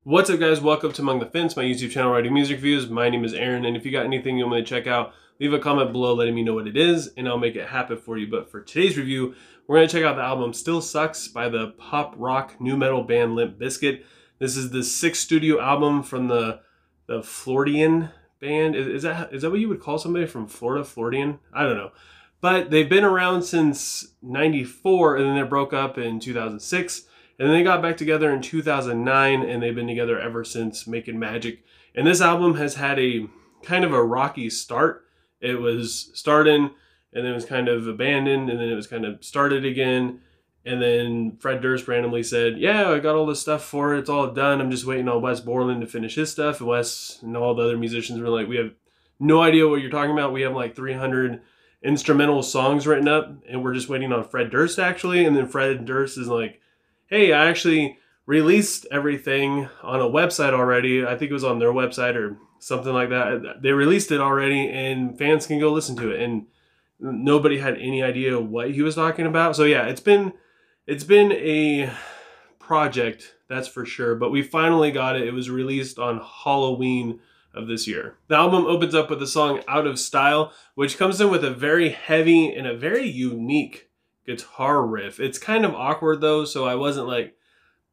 What's up, guys? Welcome to Among the Fence, my YouTube channel where I do music reviews. My name is Aaron, and if you got anything you want me to check out, leave a comment below letting me know what it is, and I'll make it happen for you. But for today's review, we're going to check out the album Still Sucks by the pop rock nu metal band Limp Bizkit. This is the 6th studio album from the Floridian band. Is that what you would call somebody from Florida? Floridian? I don't know. But they've been around since '94, and then they broke up in 2006. And then they got back together in 2009, and they've been together ever since, making magic. And this album has had a kind of a rocky start. It was starting, and then it was kind of abandoned, and then it was kind of started again. And then Fred Durst randomly said, yeah, I got all this stuff for it. It's all done. I'm just waiting on Wes Borland to finish his stuff. And Wes and all the other musicians were like, we have no idea what you're talking about. We have like 300 instrumental songs written up, and we're just waiting on Fred Durst, actually. And then Fred Durst is like, hey, I actually released everything on a website already. I think it was on their website or something like that. They released it already, and fans can go listen to it. And nobody had any idea what he was talking about. So yeah, it's been a project, that's for sure. But we finally got it. It was released on Halloween of this year. The album opens up with the song Out of Style, which comes in with a very heavy and a very unique guitar riff. It's kind of awkward though, so I wasn't like,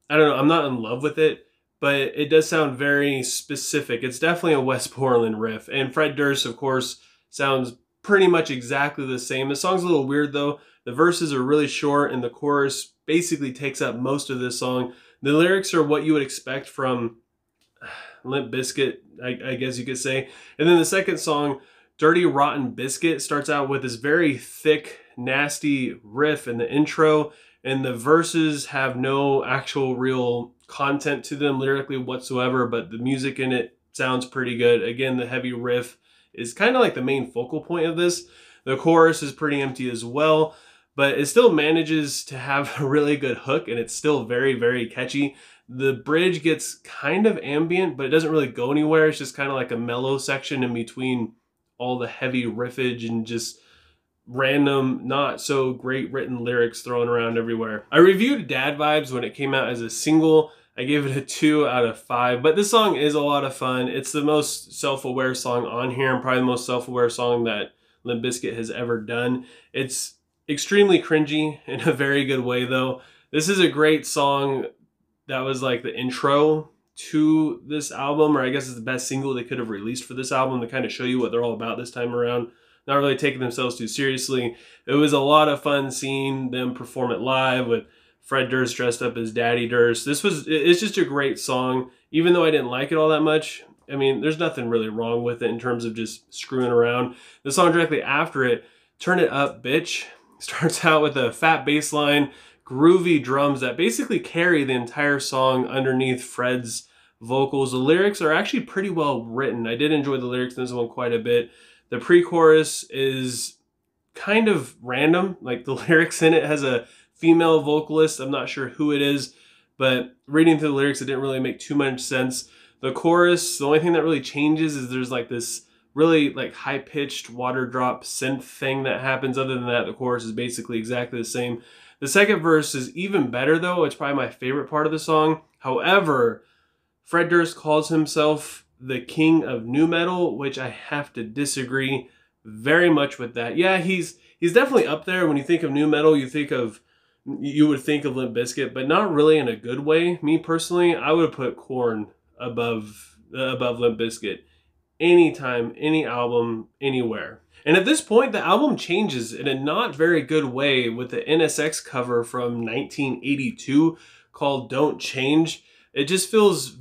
I don't know, I'm not in love with it, but it does sound very specific. It's definitely a Wes Borland riff, and Fred Durst, of course, sounds pretty much exactly the same. The song's a little weird though. The verses are really short, and the chorus basically takes up most of this song. The lyrics are what you would expect from Limp Bizkit, I guess you could say. And then the second song, Dirty Rotten Biscuit, starts out with this very thick, nasty riff in the intro, and the verses have no actual real content to them lyrically whatsoever, but the music in it sounds pretty good. Again, the heavy riff is kind of like the main focal point of this. The chorus is pretty empty as well, but it still manages to have a really good hook, and it's still very, very catchy. The bridge gets kind of ambient, but it doesn't really go anywhere. It's just kind of like a mellow section in between all the heavy riffage and just random, not so great written lyrics thrown around everywhere. I reviewed Dad Vibes when it came out as a single. I gave it a 2 out of 5, but this song is a lot of fun. It's the most self-aware song on here, and probably the most self-aware song that Limp Bizkit has ever done. It's extremely cringy in a very good way though. This is a great song that was like the intro to this album, or I guess it's the best single they could have released for this album to kind of show you what they're all about this time around. Not really taking themselves too seriously. It was a lot of fun seeing them perform it live with Fred Durst dressed up as Daddy Durst. It's just a great song, even though I didn't like it all that much. I mean, there's nothing really wrong with it in terms of just screwing around. The song directly after it, Turn It Up, Bitch, starts out with a fat bass line, groovy drums that basically carry the entire song underneath Fred's vocals. The lyrics are actually pretty well written. I did enjoy the lyrics in this one quite a bit. The pre-chorus is kind of random. Like the lyrics in it has a female vocalist. I'm not sure who it is, but reading through the lyrics, it didn't really make too much sense. The chorus, the only thing that really changes is there's like this really like high-pitched water drop synth thing that happens. Other than that, the chorus is basically exactly the same. The second verse is even better though. It's probably my favorite part of the song. However, Fred Durst calls himself the king of nu metal, which I have to disagree very much with that. Yeah, he's definitely up there. When you think of nu metal, you would think of Limp Bizkit, but not really in a good way. Me personally, I would have put Korn above Limp Bizkit anytime, any album, anywhere. And at this point, the album changes in a not very good way with the NSX cover from 1982 called Don't Change. It just feels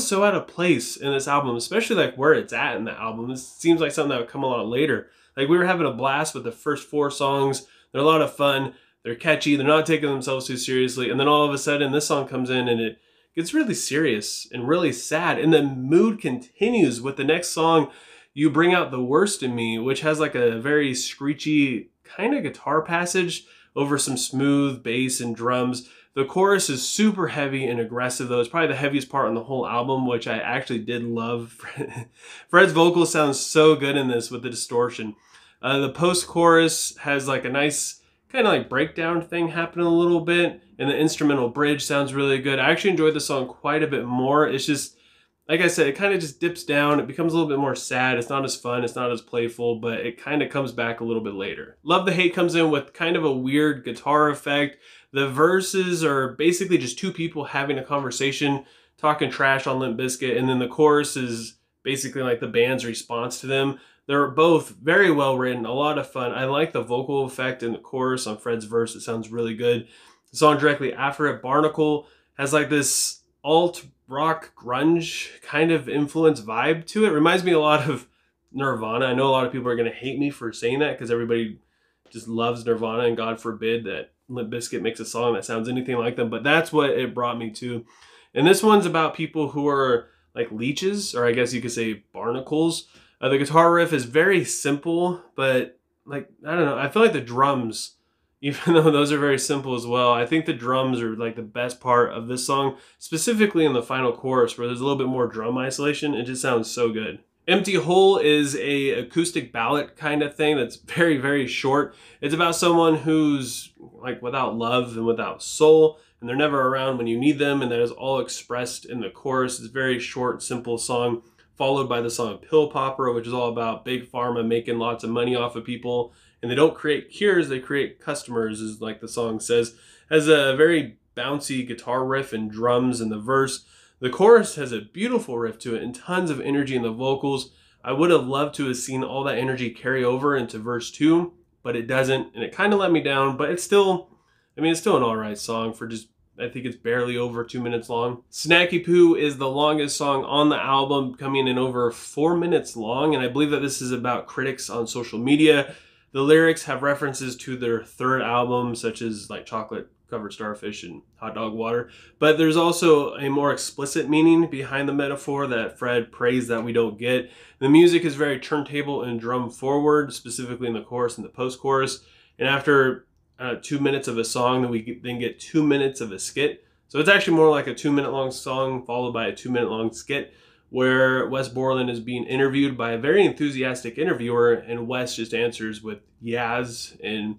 so out of place in this album, especially like where it's at in the album. This seems like something that would come a lot later. Like we were having a blast with the first 4 songs. They're a lot of fun. They're catchy. They're not taking themselves too seriously. And then all of a sudden this song comes in and it gets really serious and really sad. And the mood continues with the next song, You Bring Out the Worst in Me, which has like a very screechy kind of guitar passage over some smooth bass and drums. The chorus is super heavy and aggressive though. It's probably the heaviest part on the whole album, which I actually did love. Fred's vocals sound so good in this with the distortion. The post-chorus has like a nice kind of like breakdown thing happening a little bit, and the instrumental bridge sounds really good. I actually enjoyed the song quite a bit more. It's just, like I said, it kind of just dips down. It becomes a little bit more sad. It's not as fun. It's not as playful, but it kind of comes back a little bit later. Love the Hate comes in with kind of a weird guitar effect. The verses are basically just two people having a conversation, talking trash on Limp Bizkit, and then the chorus is basically like the band's response to them. They're both very well written, a lot of fun. I like the vocal effect in the chorus on Fred's verse. It sounds really good. The song directly after it, Barnacle, has like this alt rock grunge kind of influence vibe to it. Reminds me a lot of Nirvana. I know a lot of people are going to hate me for saying that because everybody just loves Nirvana, and God forbid that Limp Bizkit makes a song that sounds anything like them, but that's what it brought me to. And this one's about people who are like leeches, or I guess you could say barnacles. The guitar riff is very simple, but like, I don't know, I feel like the drums, even though those are very simple as well, I think the drums are like the best part of this song, specifically in the final chorus where there's a little bit more drum isolation. It just sounds so good. Empty Hole is a acoustic ballad kind of thing that's very, very short. It's about someone who's like without love and without soul, and they're never around when you need them, and that is all expressed in the chorus. It's a very short, simple song, followed by the song Pill Popper, which is all about big pharma making lots of money off of people. And they don't create cures, they create customers, as like the song says. Has a very bouncy guitar riff and drums in the verse. The chorus has a beautiful riff to it and tons of energy in the vocals. I would have loved to have seen all that energy carry over into verse 2, but it doesn't, and it kind of let me down, but it's still, I mean, it's still an alright song for just, I think it's barely over 2 minutes long. Snacky Poo is the longest song on the album, coming in over 4 minutes long, and I believe that this is about critics on social media. The lyrics have references to their third album, such as like Chocolate Covered Starfish and Hot Dog Water, but there's also a more explicit meaning behind the metaphor that Fred prays that we don't get. The music is very turntable and drum forward, specifically in the chorus and the post-chorus, and after 2 minutes of a song, then we then get 2 minutes of a skit. So it's actually more like a 2 minute long song followed by a 2 minute long skit where Wes Borland is being interviewed by a very enthusiastic interviewer, and Wes just answers with yeahs and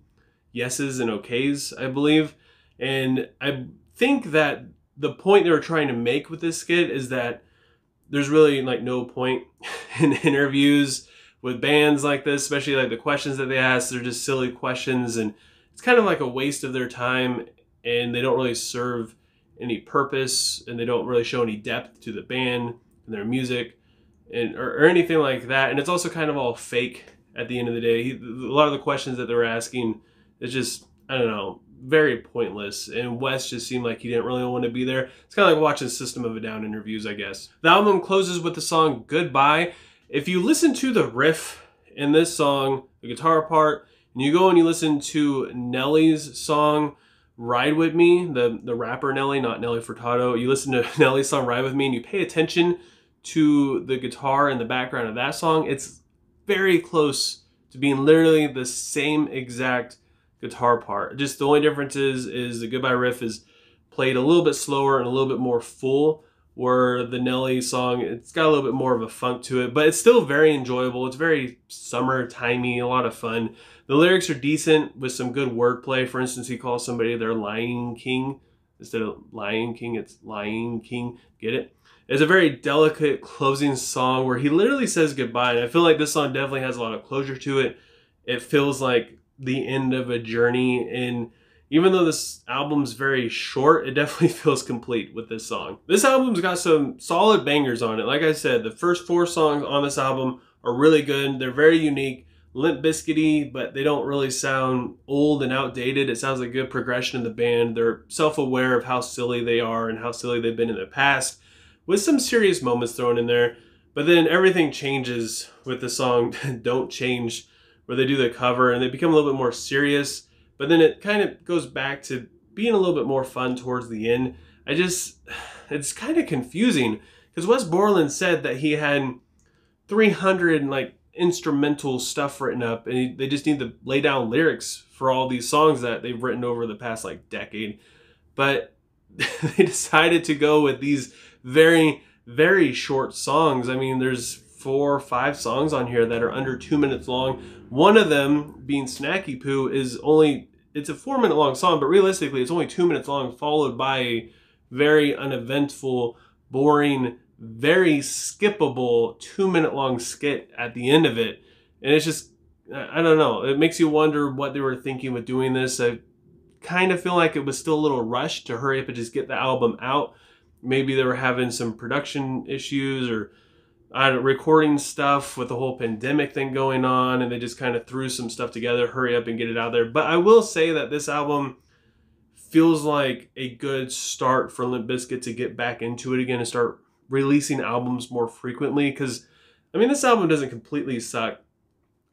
yeses and okays, I believe. And I think that the point they were trying to make with this skit is that there's really like no point in interviews with bands like this, especially like the questions that they ask. They're just silly questions, and it's kind of like a waste of their time, and they don't really serve any purpose, and they don't really show any depth to the band and their music and or anything like that. And it's also kind of all fake at the end of the day. A lot of the questions that they were asking is just, I don't know, very pointless, and Wes just seemed like he didn't really want to be there. It's kind of like watching System of a Down interviews, I guess. The album closes with the song Goodbye. If you listen to the riff in this song, the guitar part, and you go and you listen to Nelly's song Ride With Me, the rapper Nelly, not Nelly Furtado, you listen to Nelly's song Ride With Me and you pay attention to the guitar in the background of that song, it's very close to being literally the same exact guitar part. Just the only difference is the Goodbye riff is played a little bit slower and a little bit more full, where the Nelly song, it's got a little bit more of a funk to it, but it's still very enjoyable. It's very summer-timey, a lot of fun. The lyrics are decent with some good wordplay. For instance, he calls somebody their Lion King. Instead of Lion King, it's Lion King. Get it? It's a very delicate closing song where he literally says goodbye, and I feel like this song definitely has a lot of closure to it. It feels like the end of a journey, and even though this album's very short, it definitely feels complete with this song. This album's got some solid bangers on it. Like I said, the first 4 songs on this album are really good. They're very unique, Limp Bizkit-y, but they don't really sound old and outdated. It sounds like good progression in the band. They're self-aware of how silly they are and how silly they've been in the past, with some serious moments thrown in there. But then everything changes with the song Don't Change, where they do the cover and they become a little bit more serious, but then it kind of goes back to being a little bit more fun towards the end. It's kind of confusing because Wes Borland said that he had 300 like instrumental stuff written up, and they just need to lay down lyrics for all these songs that they've written over the past like decade. But they decided to go with these very, very short songs. I mean, there's 4 or 5 songs on here that are under 2 minutes long. One of them, being Snacky Poo, is only it's a 4-minute long song, but realistically it's only 2 minutes long, followed by a very uneventful, boring, very skippable 2-minute long skit at the end of it. And it's just, I don't know, it makes you wonder what they were thinking with doing this. I kind of feel like it was still a little rushed to hurry up and just get the album out. Maybe they were having some production issues or recording stuff with the whole pandemic thing going on, and they just kind of threw some stuff together, hurry up and get it out there. But I will say that this album feels like a good start for Limp Bizkit to get back into it again and start releasing albums more frequently, because I mean, this album doesn't completely suck.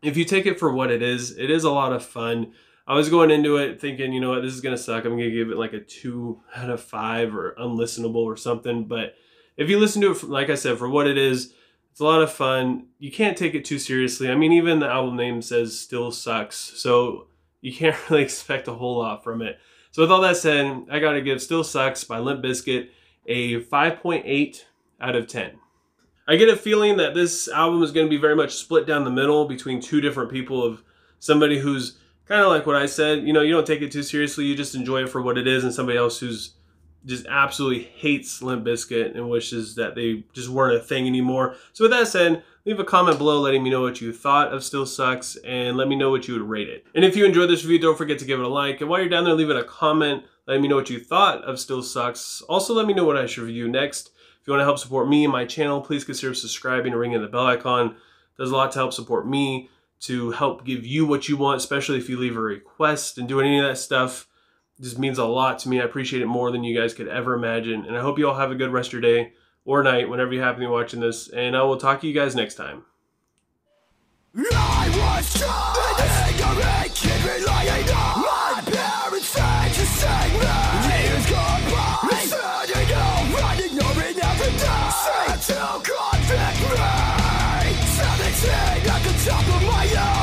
If you take it for what it is a lot of fun. I was going into it thinking, you know what, this is gonna suck. I'm gonna give it like a 2 out of 5 or unlistenable or something. But if you listen to it, like I said, for what it is, it's a lot of fun. You can't take it too seriously. I mean, even the album name says "Still Sucks," so you can't really expect a whole lot from it. So with all that said, I gotta give "Still Sucks" by Limp Bizkit a 5.8 out of 10. I get a feeling that this album is going to be very much split down the middle between two different people, of somebody who's kind of like what I said, you know, you don't take it too seriously, you just enjoy it for what it is, and somebody else who's just absolutely hates Limp Bizkit and wishes that they just weren't a thing anymore. So with that said, leave a comment below letting me know what you thought of Still Sucks, and let me know what you would rate it. And if you enjoyed this review, don't forget to give it a like, and while you're down there, leave it a comment letting me know what you thought of Still Sucks. Also, let me know what I should review next. If you want to help support me and my channel, please consider subscribing and ringing the bell icon. There's a lot to help support me, to help give you what you want, especially if you leave a request and do any of that stuff. It just means a lot to me. I appreciate it more than you guys could ever imagine. And I hope you all have a good rest of your day or night whenever you happen to be watching this. And I will talk to you guys next time. I was just an ignorant kid relying on my parents said to save me. Years gone by, setting out, running, ignoring everything. Set to convict me. 17 at the top of my life.